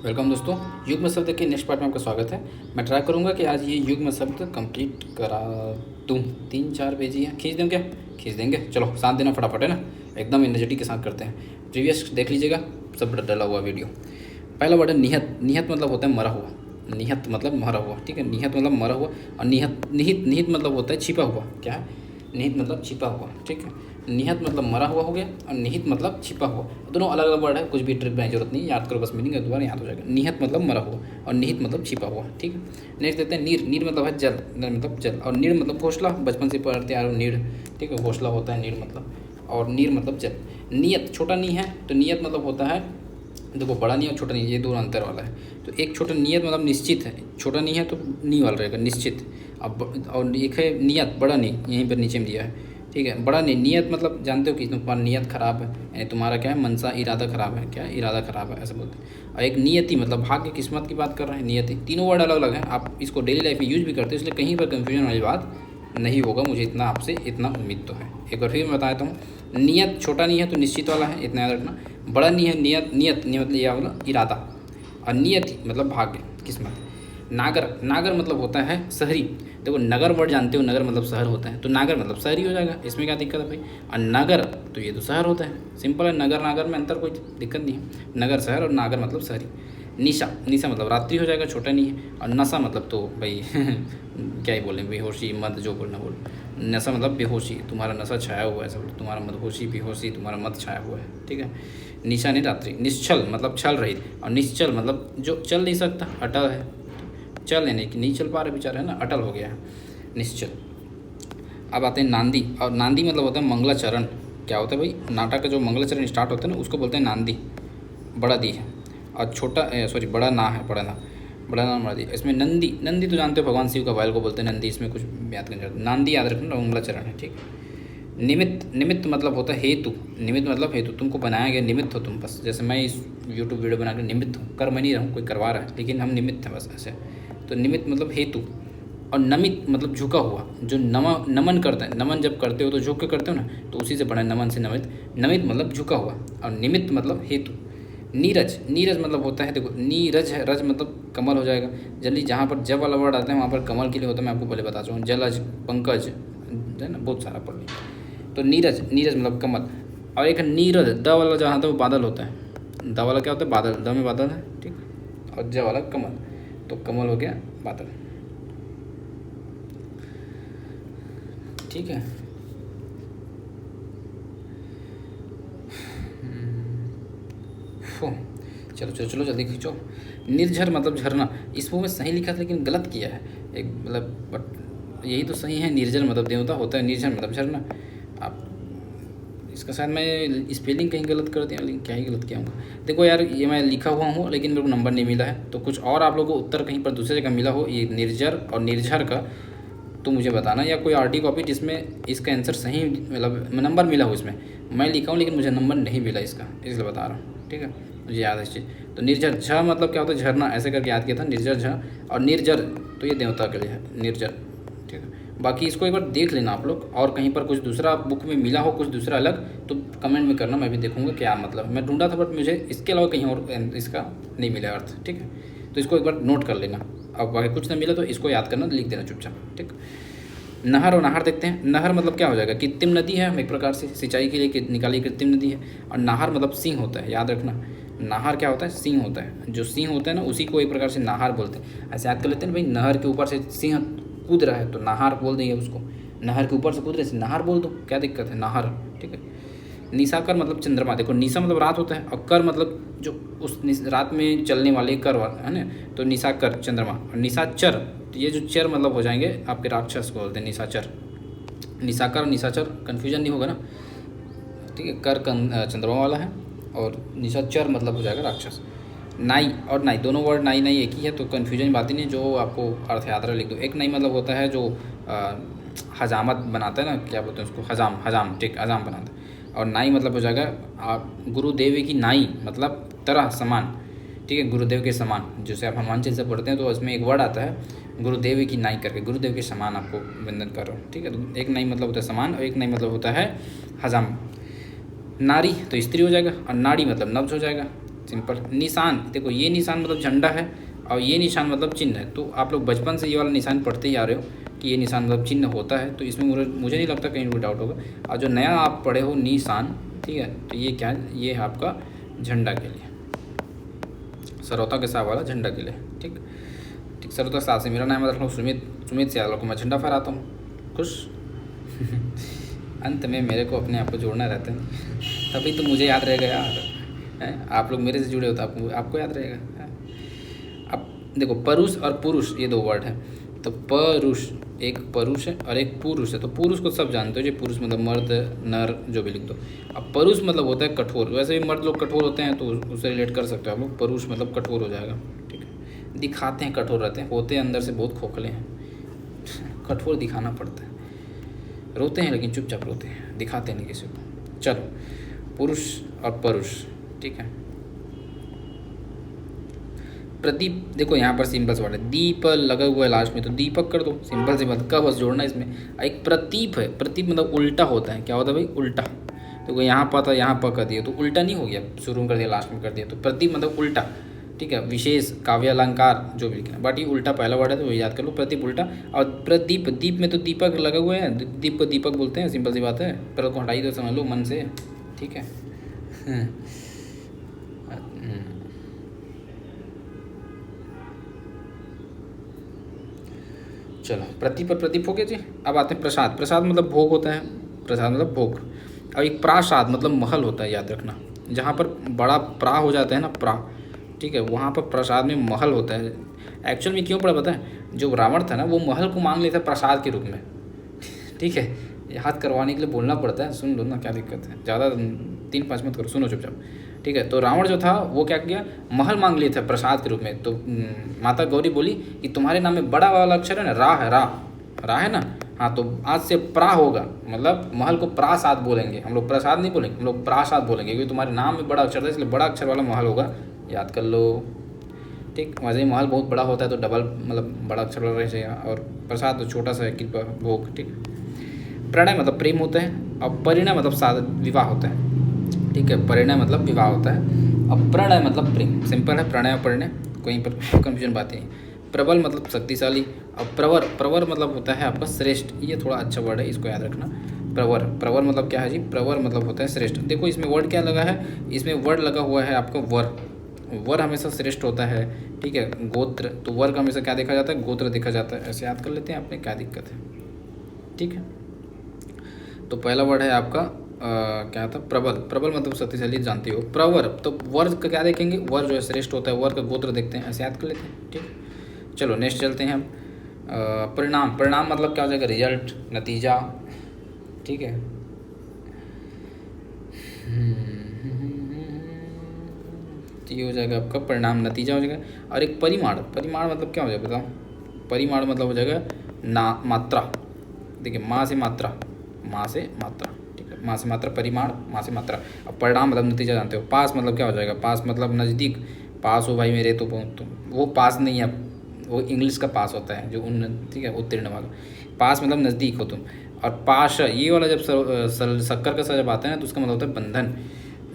Welcome दोस्तों। युग्म शब्द के नेक्स्ट पार्ट में आपका स्वागत है। मैं ट्राई करूंगा कि आज ये युग्म शब्द कंप्लीट करा दूँ। 3-4 पेज ही है, खींच दूँ क्या? खींच देंगे। चलो साथ देना फटाफट, है ना, एकदम एनर्जेटिक के साथ करते हैं। प्रीवियस देख लीजिएगा, सब डला हुआ वीडियो। पहला वर्ड है निहत। निहत मतलब होता है मरा हुआ। निहत मतलब मरा हुआ, ठीक है। निहत मतलब मरा हुआ। और निहत निहित निहित मतलब होता है छिपा हुआ। क्या है? निहित मतलब छिपा हुआ, ठीक है। निहत मतलब मरा हुआ हो गया और निहित मतलब छिपा हुआ। दोनों अलग अलग वर्ड है, कुछ भी ट्रिक बनाने की जरूरत नहीं, याद करो बस, मीनिंग दोबारा याद हो जाएगा। निहत मतलब मरा हुआ और निहित मतलब छिपा हुआ, ठीक है। नेक्स्ट देते हैं नीर। नीर मतलब है जल, नर मतलब जल, और नीर मतलब घोंसला। बचपन से पढ़ते आ रहे हो नीर, ठीक है, घोंसला होता है नीर मतलब। और नीर मतलब जल। नियत, छोटा नी है तो नियत मतलब होता है, देखो बड़ा नी और छोटा नी ये दो अंतर वाला है। तो एक छोटा नियत मतलब निश्चित है, छोटा नी है तो नी वाला रहेगा निश्चित। अब और एक है नियत, बड़ा नी, यहीं पर नीचे में दिया है, ठीक है। बड़ा नी, नियत मतलब जानते हो कि तुम्हारा नियत खराब है, यानी तुम्हारा क्या है, मनसा इरादा खराब है। क्या इरादा खराब है, ऐसा बोलते हैं। और एक नियति मतलब भाग्य किस्मत की बात कर रहे हैं। नियति, तीनों वर्ड अलग अलग हैं, आप इसको डेली लाइफ में यूज भी करते हो, इसलिए कहीं पर कन्फ्यूजन वाली बात नहीं होगा, मुझे इतना आपसे इतना उम्मीद तो है। एक बार फिर मैं बता देता हूँ। नियत छोटा नहीं है तो निश्चित वाला है, इतना याद रखना। बड़ा नहीं है, नियत नियत नियत मतलब यह वाला इरादा। और नियति मतलब भाग्य किस्मत। नागर, नागर मतलब होता है शहरी। देखो नगर वर्ड जानते हो, नगर मतलब शहर होता है, तो नागर मतलब शहरी हो जाएगा, इसमें क्या दिक्कत है भाई। और नगर तो ये तो शहर होता है, सिंपल है। नगर नागर में अंतर, कोई दिक्कत नहीं है। नगर शहर और नागर मतलब शहरी। निशा, निशा मतलब रात्रि हो जाएगा, छोटा नहीं है। और नशा मतलब तो भाई क्या ही बोलें, बेहोशी मद जो बोलना बोल। नशा मतलब बेहोशी, तुम्हारा नशा छाया हुआ है, सब तुम्हारा मदहोशी बेहोशी तुम्हारा मद छाया हुआ है, ठीक है। निशा नहीं रात्रि। निश्चल मतलब छल रहित। और निश्चल मतलब जो चल नहीं सकता, अटल है। चल है नहीं चल पा रहे बेचारे, है ना, अटल हो गया है, निश्चल। अब आते हैं नांदी। और नांदी मतलब होता है मंगलाचरण। क्या होता है भाई, नाटक का जो मंगलाचरण स्टार्ट होता है ना, उसको बोलते हैं नांदी। बड़ा दी है और छोटा सॉरी बड़ा ना है, बड़ा ना, बड़ा नाम बड़ा दी। इसमें नंदी, नंदी तो जानते हो भगवान शिव का बैल को बोलते हैं नंदी, इसमें कुछ याद करना चाहते, नांदी याद रखना, मंगलाचरण है, ठीक है। निमित्त, निमित्त मतलब होता है हेतु। निमित्त मतलब हेतु, तुमको बनाया गया निमित्त हो तुम, बस जैसे मैं इस यूट्यूब वीडियो बना के निमित्त हूँ, कर मैं नहीं रहा हूँ, कोई करवा रहा है, लेकिन हम निमित्त हैं बस ऐसे। तो निमित्त मतलब हेतु। और नमित मतलब झुका हुआ, जो नमन करता है, नमन जब करते हो तो झुक के करते हो ना, तो उसी से बना नमन से नमित। नमित मतलब झुका हुआ और निमित्त मतलब हेतु। नीरज, नीरज मतलब होता है, देखो नीरज है, रज मतलब कमल हो जाएगा। जल्दी जहाँ पर जब वाला वर्ड आता है वहाँ पर कमल के लिए होता है, मैं आपको पहले बता चुका हूँ। जलज, पंकज, है ना, बहुत सारा पढ़ लिया। तो नीरज, नीरज मतलब कमल। और एक नीरज, द वाला जहाँ था वो बादल होता है। द वाला क्या होता है, बादल, द में बादल है, ठीक। और ज वाला कमल, तो कमल हो गया बादल, ठीक है। चलो चलो चलो जल्दी खींचो। निर्झर मतलब झरना। इसमें सही लिखा था लेकिन गलत किया है एक, मतलब बट यही तो सही है। निर्जल मतलब देवता होता है, निर्झर मतलब झरना। आप इसका शायद मैं स्पेलिंग कहीं गलत कर दिया, लेकिन क्या ही गलत किया हूँ। देखो यार, ये मैं लिखा हुआ हूँ लेकिन मेरे को नंबर नहीं मिला है, तो कुछ और आप लोगों को उत्तर कहीं पर दूसरी जगह मिला हो ये निर्जर और निर्झर का, तो मुझे बताना, या कोई आरटी कॉपी जिसमें इसका आंसर सही मतलब नंबर मिला हो इसमें। मैं लिखा हूँ लेकिन मुझे नंबर नहीं मिला इसका, इसलिए बता रहा हूँ, ठीक है। मुझे याद है इस चीज़। तो निर्जर, झ मतलब क्या होता है, झरना, ऐसे करके याद किया था, निर्जर झ। और निर्जर तो ये देवता के लिए है, निर्जर, ठीक है। बाकी इसको एक बार देख लेना आप लोग, और कहीं पर कुछ दूसरा बुक में मिला हो कुछ दूसरा अलग, तो कमेंट में करना, मैं भी देखूंगा क्या मतलब। मैं ढूंढा था बट मुझे इसके अलावा कहीं और इसका नहीं मिला अर्थ, ठीक है। तो इसको एक बार नोट कर लेना। अब बाकी कुछ ना मिला तो इसको याद करना, लिख देना चुपचाप, ठीक। नहर और नहर देखते हैं। नहर मतलब क्या हो जाएगा, कृत्रिम नदी है, एक प्रकार से सिंचाई के लिए निकाली कृत्रिम नदी है। और नाहर मतलब सिंह होता है, याद रखना। नाहर क्या होता है, सिंह होता है, जो सिंह होता है ना उसी को एक प्रकार से नाहर बोलते हैं। ऐसे याद कर लेते हैं भाई, नहर के ऊपर से सिंह कूद रहा है तो नाहर बोल देंगे उसको। नहर के ऊपर से कूद रहे से नाहर बोल दो, क्या दिक्कत है, नाहर, ठीक है। निशाकर मतलब चंद्रमा। देखो निशा मतलब रात होता है, और कर मतलब जो उस रात में चलने वाले कर है ना, तो निशाकर चंद्रमा। और निशाचर, तो ये जो चर मतलब हो जाएंगे आपके राक्षस को बोलते हैं निशाचर। निशाकर और निशाचर कन्फ्यूजन नहीं होगा ना, ठीक है। कर चंद्रमा वाला है और निशाचर मतलब हो जाएगा राक्षस। नाई और नाई, दोनों वर्ड नाई नाई एक ही है, तो कन्फ्यूजन बात ही नहीं, जो आपको अर्थ याद रहा लिख दो। एक नाई मतलब होता है जो हजामत बनाता है ना, क्या बोलते हैं उसको, हजाम, हजाम, ठीक, हजाम बनाता है। और नाई मतलब हो जाएगा आप गुरुदेव की नाई मतलब तरह समान, ठीक है, गुरुदेव के समान। जैसे आप हनुमान चालीसा पढ़ते हैं तो इसमें एक वर्ड आता है गुरुदेव की नाई करके, गुरुदेव के समान आपको वंदन कर रहा हूँ, ठीक है। तो एक नाई मतलब होता है समान, और एक नाई मतलब होता है हजाम। नारी तो स्त्री हो जाएगा, और नाड़ी मतलब नब्ज हो जाएगा। सिंपल। निशान, देखो ये निशान मतलब झंडा है और ये निशान मतलब चिन्ह है। तो आप लोग बचपन से ये वाला निशान पढ़ते ही आ रहे हो कि ये निशान मतलब चिन्ह होता है, तो इसमें मुझे नहीं लगता कहीं कोई डाउट होगा। और जो नया आप पढ़े हो निशान, ठीक है, तो ये क्या है, ये है आपका झंडा के लिए, सरौता के साथ वाला झंडा के लिए। ठीक ठीक, सरौता के साथ से मेरा नाम रख लो सुमित से को मैं झंडा फहराता हूँ। खुश। अंत में मेरे को अपने आप को जोड़ना रहता है, तभी तो मुझे याद रहेगा यार, है? आप लोग मेरे से जुड़े हो तो आपको याद रहेगा, है? अब देखो परुष और पुरुष ये दो वर्ड हैं। तो परुष, एक परुष है और एक पुरुष है। तो पुरुष को सब जानते हो, जो पुरुष मतलब मर्द, नर, जो भी लिख दो। अब परुष मतलब होता है कठोर, वैसे भी मर्द लोग कठोर होते हैं तो उससे रिलेट कर सकते हो आप लोग। परुष मतलब कठोर हो जाएगा, ठीक है। दिखाते हैं कठोर रहते हैं, होते अंदर से बहुत खोखले हैं। कठोर दिखाना पड़ता है, रोते हैं लेकिन चुपचाप रोते हैं, दिखाते नहीं किसी को। चलो, पुरुष और परुष, ठीक है। प्रदीप, देखो यहाँ पर सिंपल से वर्ड है, दीप लगा हुआ है लास्ट में, तो दीपक कर दो, सिंपल से बात का बस जोड़ना इसमें। एक प्रतीप है, प्रतीप मतलब उल्टा होता है। क्या होता है भाई? उल्टा। तो यहाँ पर था, यहाँ पर कर दिया तो उल्टा नहीं हो गया, शुरू में कर दिया लास्ट में कर दिया, तो प्रतीप मतलब उल्टा, ठीक है। विशेष, काव्य अलंकार, जो भी लिखना, बट ये उल्टा पहला वर्ड है तो याद कर लो, प्रतीप उल्टा। और प्रदीप, दीप में तो दीपक लगा हुआ है, दीप को दीपक बोलते हैं, सिंपल सी बात है। पर को हटाई तो समझ लो मन से, ठीक है। चलो, प्रतीप और प्रदीप हो गया जी। अब आते हैं प्रसाद। प्रसाद मतलब भोग होता है, प्रसाद मतलब भोग। और एक प्रासाद मतलब महल होता है, याद रखना। जहाँ पर बड़ा प्रा हो जाता है ना, प्रा, ठीक है, वहाँ पर प्रसाद में महल होता है। एक्चुअल में क्यों पड़ा पता है? जो रावण था ना, वो महल को मांग लेता प्रसाद के रूप में, ठीक है। याद करवाने के लिए बोलना पड़ता है, सुन लो ना, क्या दिक्कत है, ज़्यादा 3-5 मत करो, सुनो चुपचाप, ठीक है। तो रावण जो था वो क्या किया, महल मांग लिए थे प्रसाद के रूप में। तो माता गौरी बोली कि तुम्हारे नाम में बड़ा वाला अक्षर है ना, रा है, रा है ना, हाँ, तो आज से प्रा होगा, मतलब महल को प्रासाद बोलेंगे हम लोग, प्रसाद नहीं बोलेंगे हम लोग, प्रासाद बोलेंगे, क्योंकि तुम्हारे नाम में बड़ा अक्षर था, इसलिए बड़ा अक्षर वाला महल होगा, याद कर लो, ठीक। वैसे ही महल बहुत बड़ा होता है तो डबल मतलब बड़ा अक्षर वाला रह जाएगा, और प्रसाद तो छोटा सा है, कृपा भोग, ठीक। प्रणय मतलब प्रेम होता है, और परिणय मतलब विवाह होता है, ठीक है। परिणय मतलब विवाह होता है, और प्रणय मतलब प्रेम। सिंपल है, प्रणय और परिणय, कहीं पर कंफ्यूजन बात नहीं। प्रबल मतलब शक्तिशाली, और प्रवर मतलब होता है आपका श्रेष्ठ। ये थोड़ा अच्छा वर्ड है, इसको याद रखना। प्रवर मतलब क्या है जी? प्रवर मतलब होता है श्रेष्ठ। देखो इसमें वर्ड क्या लगा है, इसमें वर्ड लगा हुआ है आपका वर हमेशा श्रेष्ठ होता है, ठीक है। गोत्र, तो वर्ग हमेशा क्या देखा जाता है? गोत्र देखा जाता है। ऐसे याद कर लेते हैं, आपने क्या दिक्कत है, ठीक है। तो पहला वर्ड है आपका क्या था? प्रबल मतलब शक्तिशाली, जानते हो। प्रवर, तो वर्ग का क्या देखेंगे? वर जो है श्रेष्ठ होता है, वर का गोत्र देखते हैं, ऐसे याद कर लेते हैं, ठीक। चलो नेक्स्ट चलते हैं हम। परिणाम मतलब क्या हो जाएगा? रिजल्ट, नतीजा, ठीक है। ये हो जाएगा आपका परिणाम, नतीजा हो जाएगा। और एक परिमाण मतलब क्या हो जाएगा बताओ? परिमाण मतलब हो जाएगा मात्रा। देखिए, माँ से मात्रा, ठीक है, माँ से मात्रा, परिमाण, माँ से मात्रा। अब परिणाम मतलब नतीजा, जानते हो। पास मतलब क्या हो जाएगा? पास मतलब नज़दीक, पास हो भाई मेरे, तो वो पास नहीं है, वो इंग्लिश का पास होता है, जो ठीक है, उत्तीर्ण वाला। पास मतलब नज़दीक हो तुम। और पाश, ये वाला जब शक्कर का जब आता है ना, तो उसका मतलब होता है बंधन।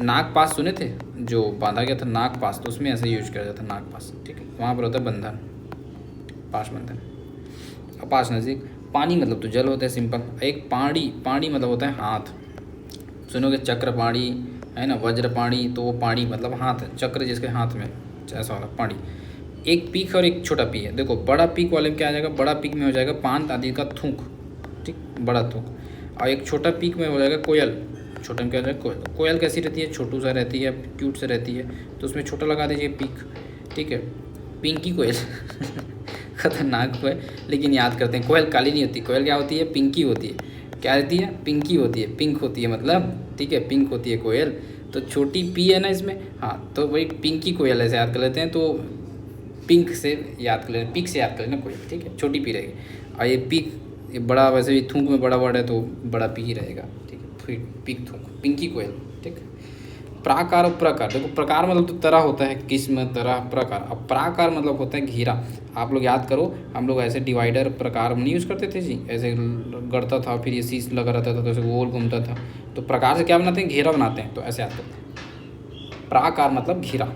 नाग पास सुने थे, जो बांधा गया था नाग पास, तो उसमें ऐसे यूज किया जाता है, नाग पास, ठीक है। वहाँ पर होता है बंधन, पास बंधन। अपास नज़दीक। पानी मतलब तो जल होता है, सिंपल। एक पाणी मतलब होता है हाथ। सुनोगे चक्र पाणी है ना, वज्र पाणी, तो वो पाणी मतलब हाथ, चक्र जिसके हाथ में, ऐसा वाला पाणी। एक पीक और एक छोटा पी है। देखो बड़ा पीक वाले में क्या आ जाएगा? बड़ा पीक में हो जाएगा पान आदि का थूक, ठीक, बड़ा थूक। और एक छोटा पीक में हो जाएगा कोयल। छोटे में क्या हो जाएगा? कोयल कैसी रहती है? छोटू सा रहती है, क्यूट से रहती है, तो उसमें छोटा लगा दीजिए पीक, ठीक है। पिंकी कोयल खतरनाक कोयल, लेकिन याद करते हैं, कोयल काली नहीं होती, कोयल क्या होती है? पिंकी होती है। क्या रहती है? पिंकी होती है, पिंक होती है मतलब, ठीक है, पिंक होती है कोयल। तो छोटी पी है ना इसमें, हाँ, तो वही पिंकी कोयल ऐसे याद कर लेते हैं। तो पिंक से याद कर लेना, पिक से याद कर लेना कोयल, ठीक है, छोटी पी रहेगी। और ये पिक, ये बड़ा, वैसे भी थूक में बड़ा वर्ड है तो बड़ा पी ही रहेगा, ठीक है, फिर पिक थूक, पिंकी कोयल, ठीक। प्राकार और प्रकार, देखो प्रकार मतलब तो तरह होता है, किस्म, तरह, प्रकार। अब प्राकार मतलब होता है घेरा। आप लोग याद करो, हम लोग ऐसे डिवाइडर प्रकार नहीं यूज़ करते थे जी, ऐसे गढ़ता था, फिर ये शीश लगा रहता था, तो ऐसे गोल घूमता था। तो प्रकार से क्या बनाते हैं? घेरा बनाते हैं, तो ऐसे याद करते हैं। प्राकार मतलब घिरा,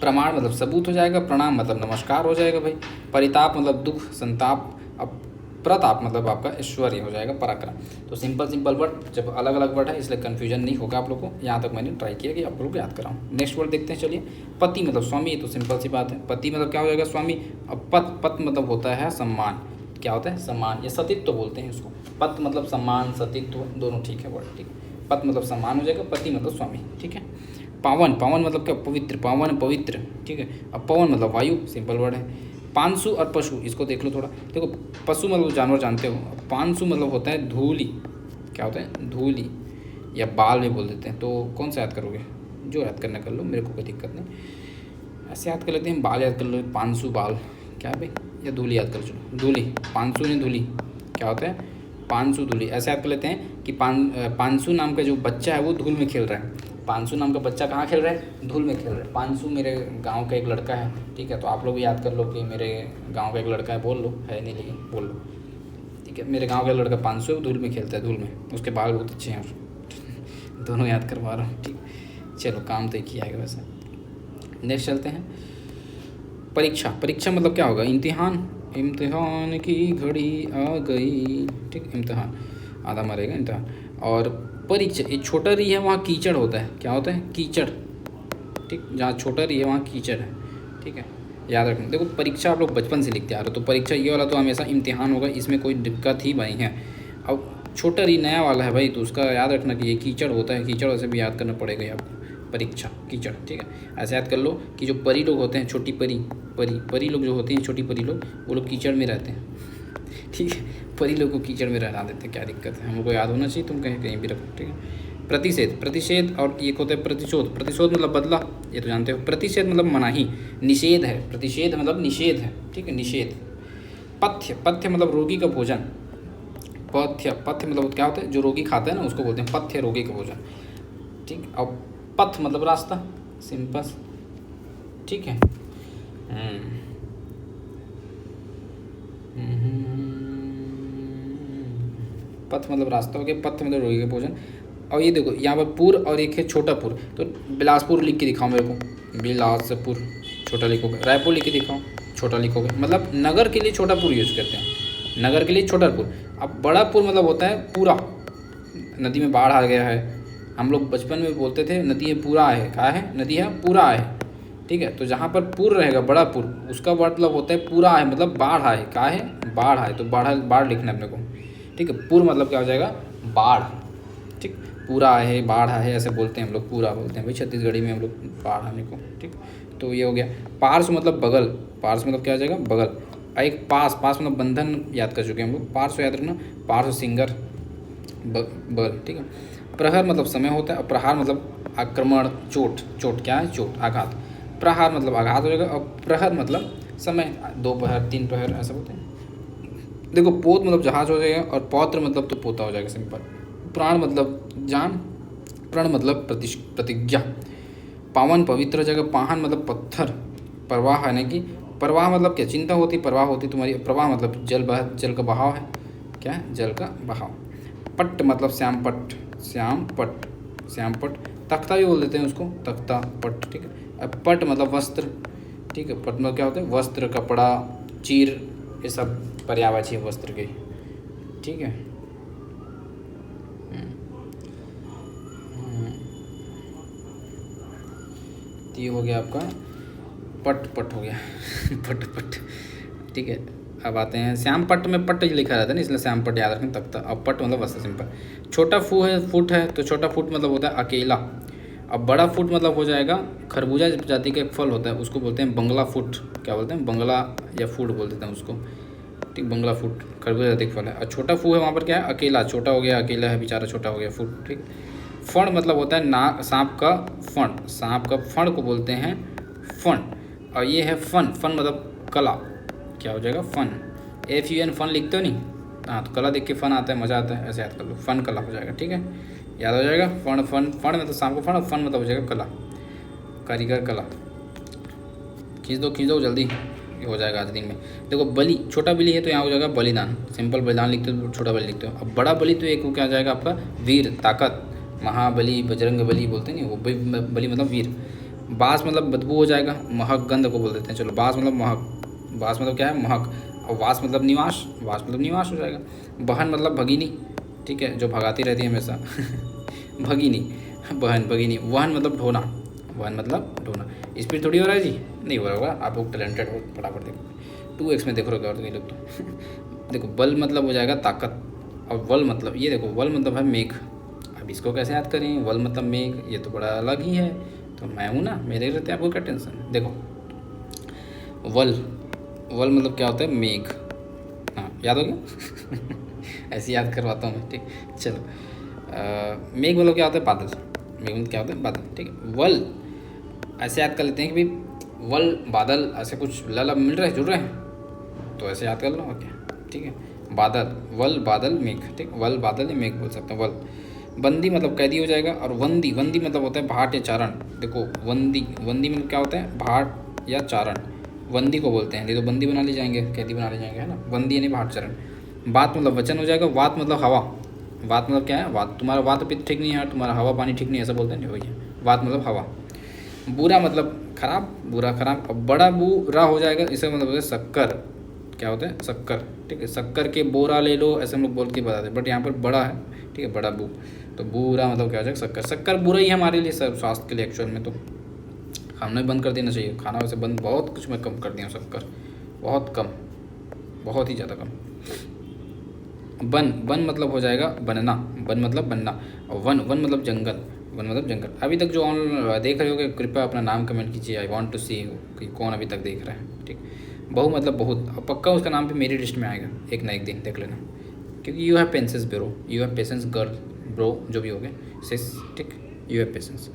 प्रमाण मतलब सबूत हो जाएगा, प्रणाम मतलब नमस्कार हो जाएगा भाई, परिताप मतलब दुख संताप, अब प्रताप मतलब आपका ऐश्वर्य हो जाएगा, पराक्रम। तो सिंपल वर्ड, जब अलग अलग वर्ड है इसलिए कन्फ्यूजन नहीं होगा आप लोगों को। यहाँ तक मैंने ट्राई किया कि आप लोग को याद कराऊँ। नेक्स्ट वर्ड देखते हैं चलिए। पति मतलब स्वामी, तो सिंपल सी बात है, पति मतलब क्या हो जाएगा स्वामी। अब पत मतलब होता है सम्मान, क्या होता है सम्मान, या सतीत्व बोलते हैं इसको। पत मतलब सम्मान, सतीत्व दोनों ठीक है वर्ड, ठीक है। पत मतलब सम्मान हो जाएगा, पति मतलब स्वामी, ठीक है। पावन मतलब क्या, पवित्र, पावन पवित्र, ठीक है। अब पवन मतलब वायु, सिंपल वर्ड है। पांसु और पशु, इसको देख लो थोड़ा। देखो पशु मतलब जानवर जानते हो, पांसु मतलब होता है धूली, क्या होता है धूली, या बाल भी बोल देते हैं। तो कौन सा याद करोगे, जो याद करना कर लो, मेरे को कोई दिक्कत नहीं। ऐसे याद कर लेते हैं, बाल याद कर लो, पांसु बाल, क्या है भाई, या धूली याद कर चलो, धूली, पांसु ने धूली, क्या होता है पांसु धूली। ऐसे याद कर लेते हैं कि पांसु नाम का जो बच्चा है वो धूल में खेल रहा है। पांसु नाम का बच्चा कहाँ खेल रहा है, धूल में खेल रहा है। पांसु मेरे गांव का एक लड़का है, ठीक है। तो आप लोग भी याद कर लो कि मेरे गांव का एक लड़का है, बोल लो, है नहीं लेकिन बोल लो, ठीक है। मेरे गांव का लड़का पांसु है, धूल में खेलता है, धूल में, उसके बाल बहुत अच्छे हैं, दोनों याद करवा रहा हूँ, ठीक। चलो काम तो एक ही आएगा वैसे। नेक्स्ट चलते हैं। परीक्षा मतलब क्या होगा, इम्तिहान, इम्तिहान की घड़ी आ गई, ठीक, इम्तिहान, आधा मरेगा इम्तिहान। और परीक्षा, ये छोटा री है वहाँ कीचड़ होता है, क्या होता है कीचड़, ठीक, जहाँ छोटा री है वहाँ कीचड़ है, ठीक है, याद रखना। देखो परीक्षा आप लोग बचपन से लिखते आ रहे हो, तो परीक्षा ये वाला तो हमेशा इम्तिहान होगा, इसमें कोई दिक्कत ही नहीं है। अब छोटा री नया वाला है भाई, तो उसका याद रखना कि ये कीचड़ होता है, कीचड़ वैसे भी याद करना पड़ेगा आपको, परीक्षा कीचड़, ठीक है। ऐसे याद कर लो कि जो परी लोग होते हैं, छोटी परी लोग जो होते हैं, छोटी परी लोग, वो लोग कीचड़ में रहते हैं, ठीक है। परी लोग को कीचड़ में रहना देते हैं, क्या दिक्कत है, हमको याद होना चाहिए, तुम कहीं भी रखो, ठीक है। प्रतिषेध और एक होता है प्रतिशोध, प्रतिशोध मतलब बदला, ये तो जानते हो। प्रतिषेध मतलब मनाही, निषेध है, प्रतिषेध मतलब निषेध है, ठीक है, निषेध। पथ्य मतलब रोगी का भोजन, पथ्य मतलब क्या होता है, जो रोगी खाता है ना उसको बोलते हैं पथ्य, रोगी का भोजन, ठीक। और पथ मतलब रास्ता, सिंपल, ठीक है। पथ मतलब रास्ता हो गया, पथ मतलब रोगी का भोजन। और ये देखो यहाँ पर पुर और एक है छोटा पुर, तो बिलासपुर लिख के दिखाओ मेरे को, बिलासपुर छोटा लिखोगे, रायपुर लिख के दिखाओ छोटा लिखोगे, मतलब नगर के लिए छोटा पुर यूज़ करते हैं, नगर के लिए छोटा पुर। अब बड़ा पुर मतलब होता है पूरा, नदी में बाढ़ आ गया है, हम लोग बचपन में बोलते थे नदी है पूरा है, क्या है नदी है पूरा है, ठीक है। तो जहाँ पर पुर रहेगा बड़ा पुर, उसका मतलब होता है पूरा है, मतलब बाढ़ आए, क्या है बाढ़ आए, तो बाढ़ लिखना है अपने को, ठीक है। पुर मतलब क्या हो जाएगा बाढ़, ठीक, पूरा है बाढ़ है ऐसे बोलते हैं हम लोग, पूरा बोलते हैं भाई छत्तीसगढ़ी में हम लोग बाढ़ आने को, ठीक। तो ये हो गया। पार्श्व मतलब बगल, पार्श्व मतलब क्या हो जाएगा बगल। एक पास मतलब बंधन याद कर चुके हैं हम लोग, पार्श्व याद रखना, पार्श्व सिंगर बगल, ठीक है। प्रहर मतलब समय होता है, और प्रहार मतलब आक्रमण, चोट क्या है चोट, आघात। प्रहार मतलब आघात हो जाएगा, और प्रहर मतलब समय, 2 प्रहर 3 प्रहर ऐसा बोलते हैं। देखो पोत मतलब जहाज हो जाएगा, और पौत्र मतलब तो पोता हो जाएगा, सिंपल। प्राण मतलब जान, प्रण मतलब प्रतिज्ञा। पावन पवित्र जगह, पाहन मतलब पत्थर। प्रवाह यानी कि प्रवाह मतलब क्या, चिंता होती, प्रवाह होती तुम्हारी, प्रवाह मतलब जल का बहाव है, क्या है जल का बहाव। पट्ट मतलब श्यामपट्ट, तख्ता भी बोल देते हैं उसको, तख्ता पट्ट, ठीक है। अब पट मतलब वस्त्र, ठीक है, पट मतलब क्या होता है वस्त्र, कपड़ा, चीर, ये सब पर्यायवाची है वस्त्र के, ठीक है। तो ये हो गया आपका पट हो गया पट, ठीक है। अब आते हैं श्याम पट्ट में पट्ट लिखा रहता है ना, इसलिए श्याम पट्ट याद रखें तख्ता। अब पट्ट मतलब वस्त्र, सिंपल। छोटा फुट है, तो छोटा फुट मतलब होता है अकेला। अब बड़ा फुट मतलब हो जाएगा खरबूजा जाति का एक फल होता है, उसको बोलते हैं बंगला फुट, क्या बोलते हैं बंगला या फूड बोल देते हैं उसको, ठीक, बंगला फुट खरबूजा जाति का फल है। और छोटा फू है वहाँ पर क्या है अकेला, छोटा हो गया अकेला है बेचारा, छोटा हो गया फुट, ठीक। फण मतलब होता है सांप का फण को बोलते हैं फण। और ये है फन मतलब कला, क्या हो जाएगा फन, FUN फन लिखते हो नहीं, हाँ तो कला देख के फन आता है, मज़ा आता है, ऐसे याद कर लो, फन कला हो जाएगा, ठीक है, याद हो जाएगा। फण मतलब सांप को फण, फन मतलब हो जाएगा कला, कारीगर कला। खींच दो जल्दी, ये हो जाएगा आज दिन में। देखो बलि, छोटा बलि है तो यहाँ हो जाएगा बलिदान, सिंपल बलिदान लिखते हो, छोटा बलि लिखते हो। अब बड़ा बलि तो एक को क्या आ जाएगा आपका वीर, ताकत, महाबली, बजरंग बली बोलते नहीं, वो बली मतलब वीर। बास मतलब बदबू हो जाएगा, महक गंध को बोल देते हैं। चलो बास मतलब महक, बास मतलब क्या है महक, और वास मतलब निवास, वास मतलब निवास हो जाएगा। बहन मतलब भगिनी, ठीक है, जो भगाती रहती है हमेशा भगिनी, बहन भगिनी। वहन मतलब ढोना, वहन मतलब ढोना। स्पीड थोड़ी हो रहा है जी, नहीं हो रहा होगा, आप लोग टैलेंटेड हो, फटाफट देखो 2x में देख रहे हो कई लोग तो देखो बल मतलब हो जाएगा ताकत, और वल मतलब ये देखो वल मतलब है मेघ। अब इसको कैसे याद करें, वल मतलब मेघ, ये तो बड़ा अलग ही है, तो मैं हूँ ना, मेरे रहते आपको क्या टेंशन। देखो वल, वल मतलब क्या होता है मेघ, हाँ याद हो गया ऐसे याद करवाता हूँ मैं, ठीक। चलो मेघ मतलब क्या होता है बादल, मेघ मतलब क्या होता है बादल, ठीक है। वल ऐसे याद कर लेते हैं कि भाई वल बादल, ऐसे कुछ लल मिल रहे हैं, जुड़ रहे हैं, तो ऐसे याद कर लो और क्या, ठीक है। बादल, वल बादल मेघ, ठीक, वल बादल या मेघ बोल सकते हैं। वल बंदी मतलब कैदी हो जाएगा, और वंदी, वंदी मतलब होता है भाट या चारण। देखो वंदी, वंदी मतलब क्या होता है भाट या चारण, वंदी को बोलते हैं, नहीं तो बंदी बना ले जाएंगे, कैदी बना ले जाएंगे, है ना। वंदी यानी भाट चारण। बात मतलब वचन हो जाएगा, वात मतलब हवा, वात मतलब क्या है वात, तुम्हारा वात पित्त ठीक नहीं है, तुम्हारा हवा पानी ठीक नहीं है, ऐसा बोलते हैं नहीं भैया, वात मतलब हवा। बुरा मतलब खराब, बुरा खराब। अब बड़ा बुरा हो जाएगा, इसे मतलब होता है शक्कर, क्या होता है शक्कर, ठीक है। शक्कर के बोरा ले लो, ऐसे हम लोग बोल के बताते हैं, बट यहाँ पर बड़ा है, ठीक है, बड़ा बू, तो बुरा मतलब क्या हो जाएगा शक्कर। शक्कर बुरा ही है हमारे लिए सर, स्वास्थ्य के लिए एक्चुअल में, तो खाना भी बंद कर देना चाहिए, खाना वैसे बंद बहुत कुछ मैं कम कर दिया हूँ, शक्कर बहुत कम, बहुत ही ज़्यादा कम। वन, वन मतलब हो जाएगा बनना, वन मतलब बनना, और वन, वन मतलब जंगल, वन मतलब जंगल। अभी तक जो ऑन देख रहे हो कृपया अपना नाम कमेंट कीजिए, आई वांट टू सी कि कौन अभी तक देख रहा है, ठीक। बहु मतलब बहुत, और पक्का उसका नाम भी मेरी लिस्ट में आएगा एक ना एक दिन, देख लेना, क्योंकि you have patience bro, you have patience girl bro, जो भी हो गए सिस, ठीक, यू हैव पेशेंस।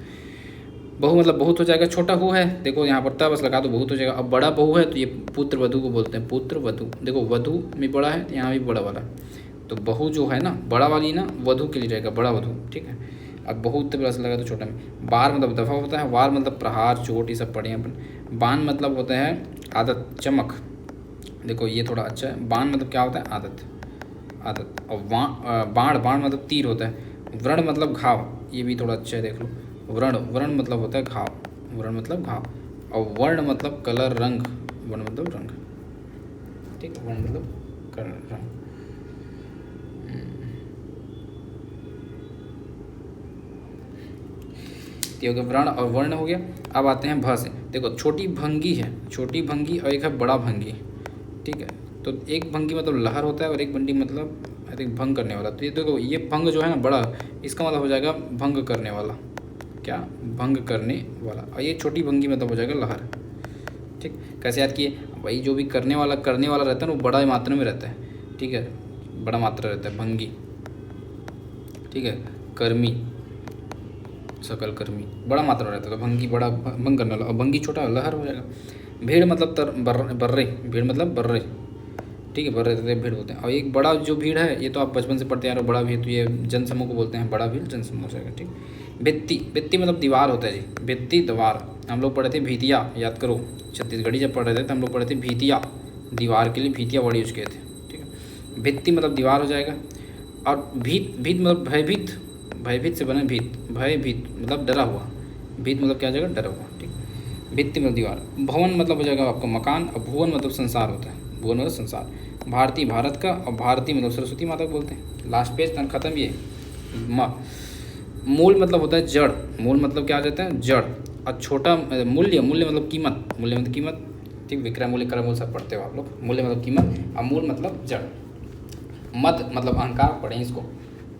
बहु मतलब बहुत हो जाएगा, छोटा हु है, देखो यहाँ पर था बस लगा दो बहुत हो जाएगा। अब बड़ा बहु है तो ये पुत्र वधु को बोलते हैं, पुत्र वधु, देखो वधु में बड़ा है तो यहाँ भी बड़ा वाला, तो बहु जो है ना बड़ा वाली ना वधु के लिए रहेगा, बड़ा वधु, ठीक है। अब बहुत प्लस लगा तो छोटा में। बार मतलब दफ़ा होता है, वार मतलब प्रहार चोट, ये सब पढ़े हैं अपन। बान मतलब होता है आदत चमक, देखो ये थोड़ा अच्छा है। बान मतलब क्या होता है आदत, आदत। और बाण, बाण मतलब तीर होता है। व्रण मतलब घाव, ये भी थोड़ा अच्छा है, देख लो। व्रण, व्रण मतलब होता है घाव, व्रण मतलब घाव। और वर्ण मतलब कलर रंग, वर्ण मतलब रंग, ठीक है, वर्ण मतलब कलर रंग। ये हो गया व्रण और वर्ण हो गया। अब आते हैं भ से, देखो छोटी भंगी है, छोटी भंगी, और एक है बड़ा भंगी, ठीक है। तो एक भंगी मतलब लहर होता है, और एक भंगी मतलब आई थिंक भंग करने वाला। तो ये देखो ये भंग जो है ना बड़ा, इसका मतलब हो जाएगा भंग करने वाला, क्या भंग करने वाला। और ये छोटी भंगी मतलब हो जाएगा लहर, ठीक। कैसे याद किए भाई, जो भी करने वाला रहता है ना वो बड़ा मात्रा में रहता है, ठीक है, बड़ा मात्रा रहता है भंगी, ठीक है। कर्मी, सकल कर्मी, बड़ा मात्रा रहता है, तो भंगी बड़ा भंग करने वाला, और भंगी छोटा लहर हो जाएगा। भेड़ मतलब बर्रे, भीड़ मतलब बर्रे, ठीक है, बर्रे रहते भीड़ होते हैं। और एक बड़ा जो भीड़ है, ये तो आप बचपन से पढ़ते आ रहे हो, बड़ा भीड़, तो ये जनसमूह को बोलते हैं, बड़ा भीड़ जनसमूह हो जाएगा, ठीक। भित्ती, भित्ती मतलब दीवार होता है जी, भित्ती दीवार। हम लोग पढ़े थे भीतिया, याद करो, छत्तीसगढ़ी जब पढ़ रहे थे तो हम लोग पढ़े थे भीतिया, दीवार के लिए भीतिया वर्ड यूज किए थे, ठीक है। भित्ती मतलब दीवार हो जाएगा। और भीत, भीत मतलब भयभीत, भयभीत से बने भीत, भयभीत मतलब डरा हुआ, भीत मतलब क्या हो जाएगा डरा हुआ, ठीक। भित्ति मतलब दीवार। भवन मतलब हो जाएगा आपका मकान, और भुवन मतलब संसार होता है, भुवन मतलब संसार। भारती भारत का, और भारती मतलब सरस्वती माता को बोलते हैं। लास्ट पेज तन खत्म ये। मूल मतलब होता है जड़, मूल मतलब क्या आ जाता है जड़। और छोटा मूल्य, मूल्य मतलब कीमत, मूल्य मतलब कीमत, ठीक। विक्रय मूल्य क्रय मूल्य सब पढ़ते हो आप लोग। मूल्य मतलब कीमत, और मूल मतलब जड़। मद मतलब अहंकार, पढ़ें इसको,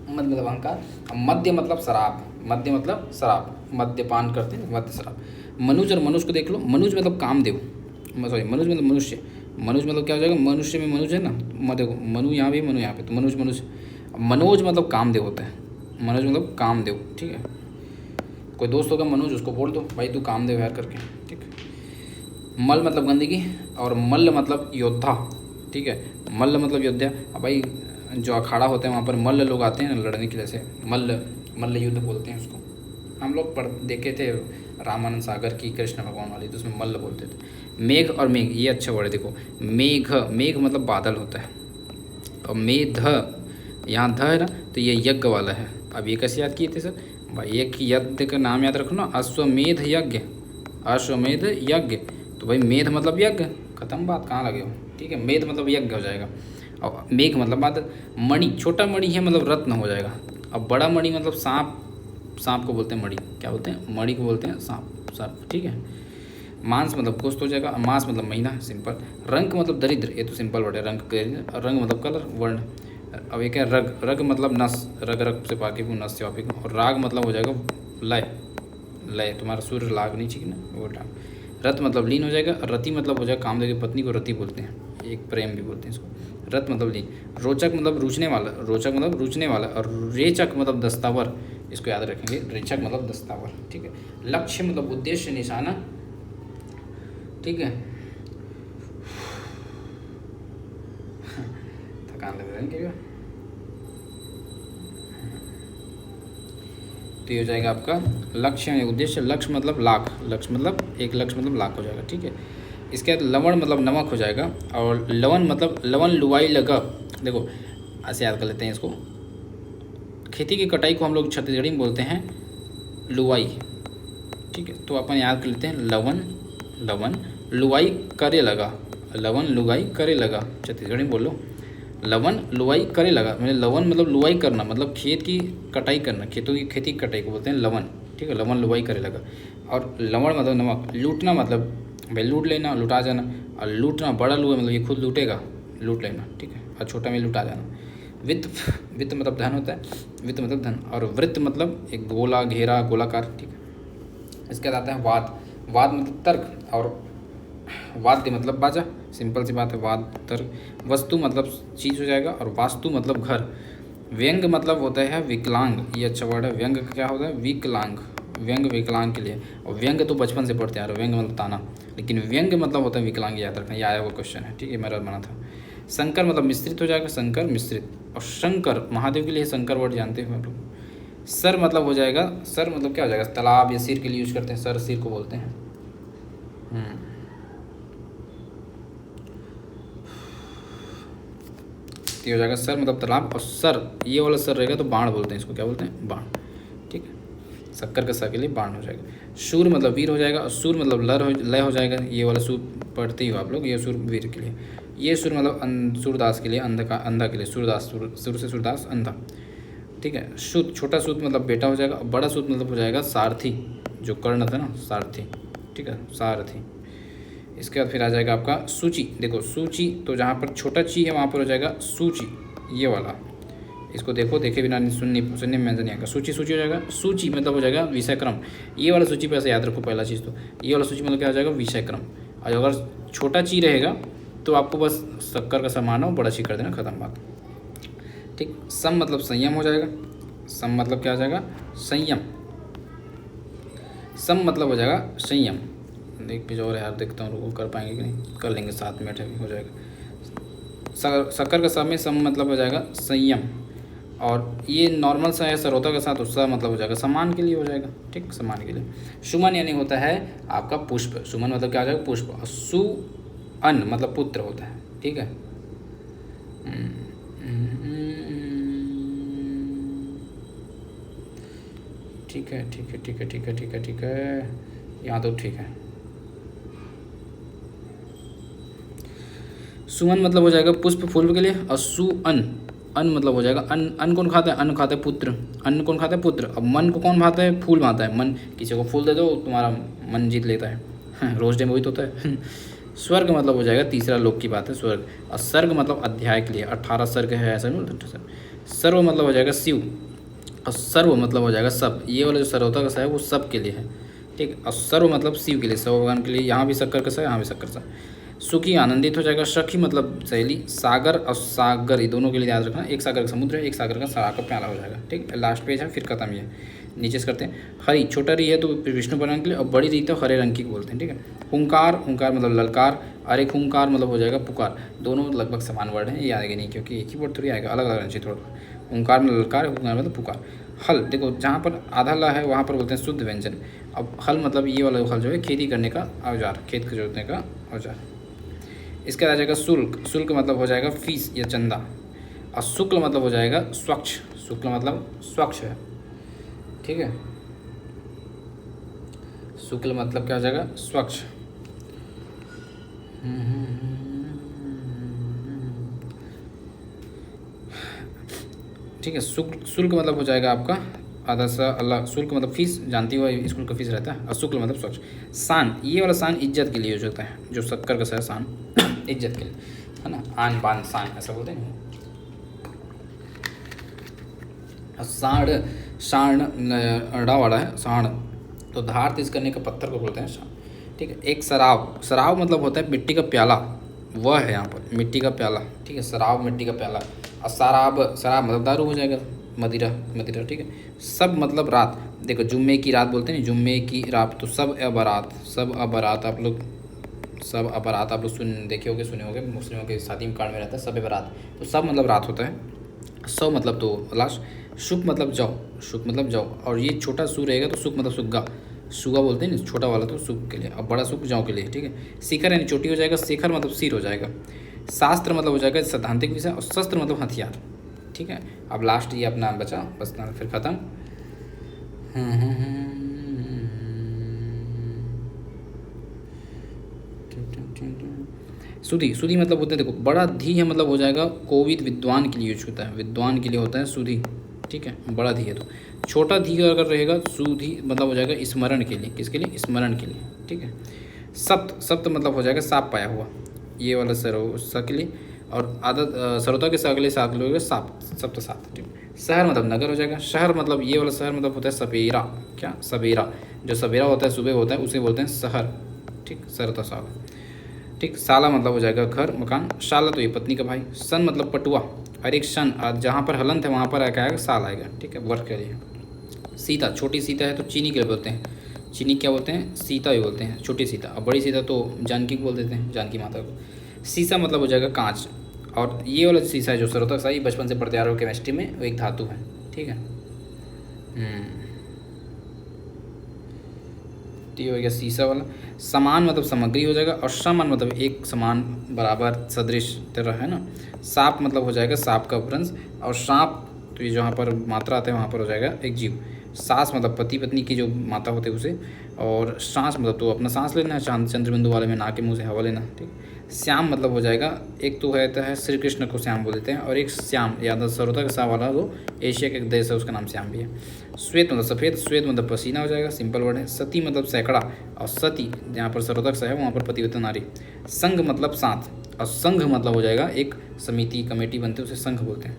मद मतलब अहंकार। मद्य मतलब शराब, मद्य मतलब शराब, मद्यपान करते हैं मद्य शराब। मनुज और मनुष्य को देख लो, मनुज मतलब कामदेव, सॉरी मनुज मतलब मनुष्य, मनुज मतलब क्या हो जाएगा मनुष्य में मनुज है ना, देखो मनु यहाँ भी मनु यहाँ पे, तो मनुज मनुष्य। मनोज मतलब कामदेव होता है, मनोज मतलब कामदेव, ठीक है। कोई दोस्त होगा मनोज, उसको बोल दो भाई तू कामदेव है करके, ठीक। मल मतलब गंदगी, और मल्ल मतलब योद्धा, ठीक है। मल्ल मतलब योद्धा। अब भाई जो अखाड़ा होता है वहाँ पर मल्ल लोग आते हैं ना लड़ने के लिए, से मल्ल, मल्ल युद्ध बोलते हैं उसको। हम लोग पढ़ देखे थे रामानंद सागर की कृष्ण भगवान वाली, तो उसमें मल्ल बोलते थे। मेघ और मेघ, ये अच्छा वर्ड है, देखो मेघ, मेघ मतलब बादल होता है, और मेघ यहाँ ध है ना, तो ये यज्ञ वाला है। अब ये कैसे याद किए थे सर, भाई एक यज्ञ का नाम याद रखो ना, अश्वमेध यज्ञ, अश्वमेध यज्ञ। तो भाई मेध मतलब यज्ञ, खत्म बात, कहाँ लगे हो। ठीक है, मेध मतलब यज्ञ हो जाएगा। और मेघ मतलब बादल। मणि, छोटा मणि है मतलब रत्न हो जाएगा। अब बड़ा मणि मतलब सांप, सांप को बोलते हैं मणि, क्या बोलते हैं, मणि को बोलते हैं सांप, सांप। ठीक है। मांस मतलब गोश्त हो जाएगा। मास मतलब महीना, सिंपल। रंग मतलब दरिद्र, ये तो सिंपल वर्ड है, रंग रंग मतलब कलर, वर्ण। अब एक है रग, रग मतलब नस, रग रग से पाके को, नस से पाके को। और राग मतलब हो जाएगा लय, लय, तुम्हारा सूर्य लाग नहीं चाहिए ना, वो टाइम। रत मतलब लीन हो जाएगा। रति मतलब हो जाएगा कामदेव की पत्नी को रति बोलते हैं, एक प्रेम भी बोलते हैं इसको। रत मतलब लीन। रोचक मतलब रुचने वाला, रोचक मतलब रुचने वाला। और रेचक मतलब दस्तावर, इसको याद रखेंगे, रेचक मतलब दस्तावर। ठीक है। लक्ष्य मतलब उद्देश्य, निशाना। ठीक है। थकान लग रहा है क्या। तो ये हो जाएगा आपका लक्ष्य या उद्देश्य। लक्ष्य मतलब लाख, लक्ष्य मतलब एक, लक्ष्य मतलब लाख हो जाएगा। ठीक है। इसके बाद लवण मतलब नमक हो जाएगा। और लवन मतलब लवन लुवाई लगा, देखो ऐसे याद कर लेते हैं इसको। खेती की कटाई को हम लोग छत्तीसगढ़ी में बोलते हैं लुवाई। ठीक है, तो अपन याद कर लेते हैं लवन, लवन लुवाई करे लगा, लवन लुगाई करे लगा, छत्तीसगढ़ी में बोलो लवन लुवाई करे लगा। मैंने लवन मतलब लुवाई करना, मतलब खेत की कटाई करना, खेतों की खेती की कटाई को बोलते हैं लवन। ठीक है, लवन लुवाई करे लगा। और लवण मतलब नमक। लूटना मतलब भाई लूट लेना, लुटा जाना। और लूटना, बड़ा लुआ मतलब ये खुद लूटेगा, लूट लेना। ठीक है, और छोटा में लुटा जाना। वित्त, वित्त मतलब धन होता है, वित्त मतलब धन। और वृत्त मतलब एक गोला, घेरा, गोलाकार। ठीक है। इसके बाद आता है वाद, वाद मतलब तर्क। और वाद्य मतलब बाजा, सिंपल सी बात है, वाद तर्क। वस्तु मतलब चीज़ हो जाएगा। और वास्तु मतलब घर। व्यंग मतलब होता है विकलांग, ये अच्छा वर्ड है। व्यंग का क्या होता है, विकलांग, व्यंग विकलांग के लिए। और व्यंग तो बचपन से पढ़ते आ रहे हो, व्यंग मतलब ताना, लेकिन व्यंग मतलब होता है विकलांग, याद रखना, ये आया हुआ क्वेश्चन है। ठीक है, मेरा बना था। शंकर मतलब मिश्रित हो जाएगा, शंकर मिश्रित। और शंकर महादेव के लिए शंकर वर्ड जानते हो आप लोग। सर मतलब हो जाएगा, सर मतलब क्या हो जाएगा, तालाब या सिर के लिए यूज करते हैं, सर सिर को बोलते हैं। ये हो जाएगा सर मतलब तालाब। और सर, ये वाला सर रहेगा तो बाण बोलते हैं इसको, क्या बोलते हैं, बाण। ठीक है, शक्कर का सर के लिए बाण हो जाएगा। शूर मतलब वीर हो जाएगा। और सूर मतलब लय हो जाएगा, ये वाला सूर पढ़ते ही हो आप लोग, ये सूर वीर के लिए। ये सूर मतलब सूरदास के लिए, अंधा के लिए, सूरदास, सूर से सूरदास, अंधा। ठीक है। सूत, छोटा सूत मतलब बेटा हो जाएगा। और बड़ा सूत मतलब हो जाएगा सारथी, जो कर्ण था ना, सारथी। ठीक है, सारथी। इसके बाद फिर आ जाएगा आपका सूची। देखो सूची, तो जहाँ पर छोटा ची है वहाँ पर हो जाएगा सूची, ये वाला। इसको देखो, देखे बिना सुनने में मेंशन नहीं आएगा। सूची, सूची हो जाएगा। सूची मतलब हो जाएगा विषय क्रम, ये वाला सूची पे ऐसे याद रखो पहला चीज़। तो ये वाला सूची मतलब क्या हो जाएगा, विषय क्रम। और अगर छोटा ची रहेगा तो आपको बस शक्कर का समान हो, बड़ा ची कर देना, खत्म बात। ठीक। सम मतलब संयम हो जाएगा। सम मतलब क्या हो जाएगा, संयम। सम मतलब हो जाएगा संयम। देख भी और यार, देखता हूँ रुको कर पाएंगे कि नहीं, कर लेंगे, 7 मिनट है, हो जाएगा। शक्कर का सम में सम मतलब हो जाएगा संयम। और ये नॉर्मल सा है, सरोता के साथ उसका मतलब हो जाएगा समान के लिए हो जाएगा। ठीक, समान के लिए। सुमन यानी होता है आपका पुष्प, सुमन मतलब क्या हो जाएगा, पुष्प। और सुअन मतलब पुत्र होता है। ठीक है। ठीक है, ठीक है, ठीक है, ठीक है, ठीक है, ठीक है, यहाँ तो ठीक है। सुमन मतलब हो जाएगा पुष्प, फूल के लिए। और सुअन, अन्न मतलब हो जाएगा अन्न। अन्न कौन खाता है, अन्न खाता है पुत्र। अन्न कौन खाता है, पुत्र। अब मन को कौन भाता है, फूल भाता है। मन, किसी को फूल दे दो तुम्हारा मन जीत लेता है, रोज डे में वही तो होता है। स्वर्ग मतलब हो जाएगा तीसरा लोक की बात है, स्वर्ग। और सर्ग मतलब अध्याय के लिए, 18 सर्ग है ऐसा नहीं। सर्व मतलब हो जाएगा शिव। और सर्व मतलब हो जाएगा सब, ये वाला जो सर्वता का सा है वो सब के लिए है। ठीक। और सर्व मतलब शिव के लिए, सर्व भगवान के लिए। यहाँ भी शक्कर का सा है, यहाँ भी शक्कर सा। सुखी आनंदित हो जाएगा। सखी मतलब सहेली। सागर और सागर, ये दोनों के लिए याद रखना, एक सागर का समुद्र है, एक सागर का सड़ा का प्याला हो जाएगा। ठीक। लास्ट पेज है, फिर खत्म ये, नीचे से करते हैं। हरी, छोटा री है तो विष्णु पुराण के लिए। और बड़ी री तो हरे रंग की बोलते हैं। ठीक है। हुंकार, हुंकार मतलब ललकार। और एक हुंकार मतलब हो जाएगा पुकार। दोनों लगभग समान वर्ड हैं, ये आएगा नहीं क्योंकि एक ही वर्ड थोड़ी आएगा, अलग अलग रहना चाहिए थोड़ा। हुंकार मतलब ललकार, हुंकार मतलब पुकार। हल, देखो जहाँ पर आधा ला है वहाँ पर बोलते हैं शुद्ध व्यंजन। अब हल मतलब ये वाला हल जो है खेती करने का औजार, खेत को जोतने का औजार। इसके बाद आ जाएगा शुल्क। शुल्क मतलब हो जाएगा फीस या चंदा। और शुक्ल मतलब हो जाएगा स्वच्छ। शुक्ल मतलब स्वच्छ है। ठीक है। शुक्ल मतलब क्या हो जाएगा, स्वच्छ। ठीक है। शुक्ल, शुल्क मतलब हो जाएगा आपका आधा सा अल्लाह। शुल्क मतलब फीस, जानती हो स्कूल का फीस रहता है। और शुक्ल मतलब स्वच्छ। शान, ये वाला शान इज्जत के लिए यूज होता है, जो शक्कर का सा है शान इज्जत के लिए, है ना। आन बान शान ऐसा बोलते हैं। साण, साण अड़ा वाला है साण, तो धार तेज करने का पत्थर को बोलते हैं साण। ठीक है। एक शराब, शराब मतलब होता है मिट्टी का प्याला, वह है यहाँ पर मिट्टी का प्याला। ठीक है, शराब मिट्टी का प्याला। और शराब, शराब मतलब दारू हो जाएगा, मदिरा, मदिरा। ठीक है। सब मतलब रात, देखो जुम्मे की रात बोलते हैं, जुम्मे की रात, तो सब बारात, सब बारात आप लोग, सब बारात आप लोग सुन देखे होगे, सुने होगे, मुस्लिमों के शादी में कार्ड में रहता है सब बारात, तो सब मतलब रात होता है। सौ मतलब तो लास्ट। शुक मतलब जाओ, शुक मतलब जाओ। और ये छोटा सू रहेगा तो सुक मतलब सुग्गा, सुगा बोलते हैं ना, छोटा वाला तो सुख के लिए, और बड़ा सुख जाओ के लिए। ठीक है। शिखर यानी चोटी हो जाएगा, शेखर मतलब सिर हो जाएगा। शास्त्र मतलब हो जाएगा सैद्धांतिक विषय, और शस्त्र मतलब हथियार। ठीक है। अब लास्ट ये अपना बचा बस, फिर ख़त्म। सुधी, सुधी मतलब होते हैं, देखो बड़ा धी है मतलब हो जाएगा कोविद, विद्वान के लिए यूज होता है, विद्वान के लिए होता है सुधी। ठीक है। बड़ा धी है तो छोटा धी अगर रहेगा सुधी मतलब हो जाएगा स्मरण के लिए, किसके लिए, स्मरण के लिए। ठीक है। सप्त, सप्त मतलब हो जाएगा साप पाया हुआ, ये वाला सरो स के लिए। और आदत सरोता के अगले साग लोगे साप, सप्त सात। ठीक है। शहर मतलब नगर हो जाएगा। शहर मतलब ये वाला शहर मतलब होता है सवेरा, क्या सवेरा, जो सवेरा होता है सुबह होता है उसे बोलते हैं शहर। ठीक, सरता साल। ठीक। साला मतलब हो जाएगा घर मकान। शाला तो ये पत्नी का भाई। सन मतलब पटुआ, और एक शन जहाँ पर हलंत है वहाँ पर क्या आएगा, साल आएगा। ठीक है, वर्ष के लिए। सीता, छोटी सीता है तो चीनी के लिए बोलते हैं, चीनी क्या बोलते हैं, सीता ही बोलते हैं, छोटी सीता। और बड़ी सीता तो जानकी को बोल देते हैं, जानकी माता को। शीशा मतलब हो जाएगा कांच। और ये वाला शीशा है जो सरोता सही बचपन से पढ़ते आ रहे हो केमिस्ट्री में, वो एक धातु है। ठीक है। तो ये हो गया शीशा वाला। समान मतलब सामग्री हो जाएगा। और समान मतलब एक समान, बराबर, सदृश, तरह, है ना। सांप मतलब हो जाएगा सांप का अपभ्रंश। और सांप तो ये जहाँ पर मात्रा आते हैं वहाँ पर हो जाएगा एक जीव। सास मतलब पति पत्नी की जो माता होते हैं उसे। और सांस मतलब तो अपना सांस लेना है, चांद चंद्रबिंदु वाले में, ना के मुँह से हवा लेना। ठीक। श्याम मतलब हो जाएगा, एक तो है श्री कृष्ण को श्याम बोल देते हैं, और एक श्याम याद सरोता का सा वाला वो एशिया का एक देश है, उसका नाम श्याम भी है। श्वेत मतलब सफ़ेद, श्वेत मतलब पसीना हो जाएगा, सिंपल वर्ड है। सती मतलब सैकड़ा, और सती जहाँ पर सरोता का सा है वहाँ पर पतिव्रता नारी। संघ मतलब साथ, और संघ मतलब हो जाएगा एक समिति, कमेटी बनते हैं, उसे संघ बोलते हैं।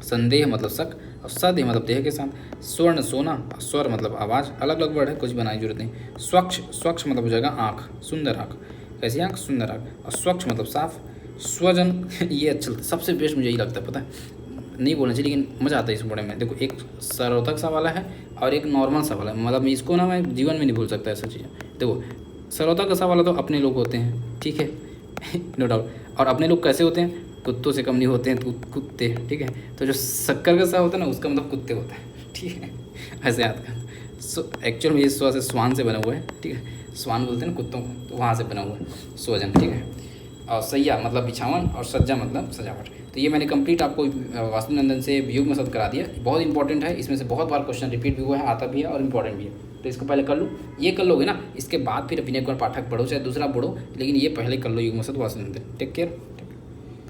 संदेह मतलब शक, और सदेह मतलब देह के साथ। स्वर्ण सोना, और स्वर मतलब आवाज़। अलग अलग वर्ड है, कुछ बनाने की जरूरत नहीं। स्वच्छ, स्वच्छ मतलब हो जाएगा आँख, सुंदर आँख, कैसी आँख, सुंदर आँख। और स्वच्छ मतलब साफ। स्वजन ये अच्छा लगता है, सबसे बेस्ट मुझे यही लगता है, पता है, नहीं बोलना चाहिए लेकिन मज़ा आता है इस बड़े में। देखो एक सरोतक सा वाला है और एक नॉर्मल सा वाला है, मतलब इसको ना मैं जीवन में नहीं भूल सकता ऐसा चीज़। देखो सरोतक सा वाला तो अपने लोग होते हैं, ठीक है नो डाउट। और अपने लोग कैसे होते हैं, कुत्तों से कम नहीं होते हैं, तो कुत्ते। ठीक है। तो जो शक्कर का सा होता है ना, उसका मतलब कुत्ते होता है। ठीक है, ऐसे याद कर। एक्चुअल में ये स्व से स्वान से बना हुआ है। ठीक है, स्वान बोलते हैं ना कुत्तों को, तो वहाँ से बना हुआ है स्वजन। ठीक है। और सैया मतलब बिछावन, और सज्जा मतलब सजावट। तो ये मैंने कंप्लीट आपको वास्तुनंदन से युग्म में शब्द करा दिया। बहुत इंपॉर्टेंट है, इसमें से बहुत बार क्वेश्चन रिपीट भी हुआ है, आता भी है और इंपॉर्टेंट भी है। तो इसको पहले कर लो, ये कर लोगे ना, इसके बाद फिर विनय कुमार पाठक पढ़ो, चाहे दूसरा पढ़ो, लेकिन ये पहले कर लो युग्म में शब्द वास्तुनंदन। Take care.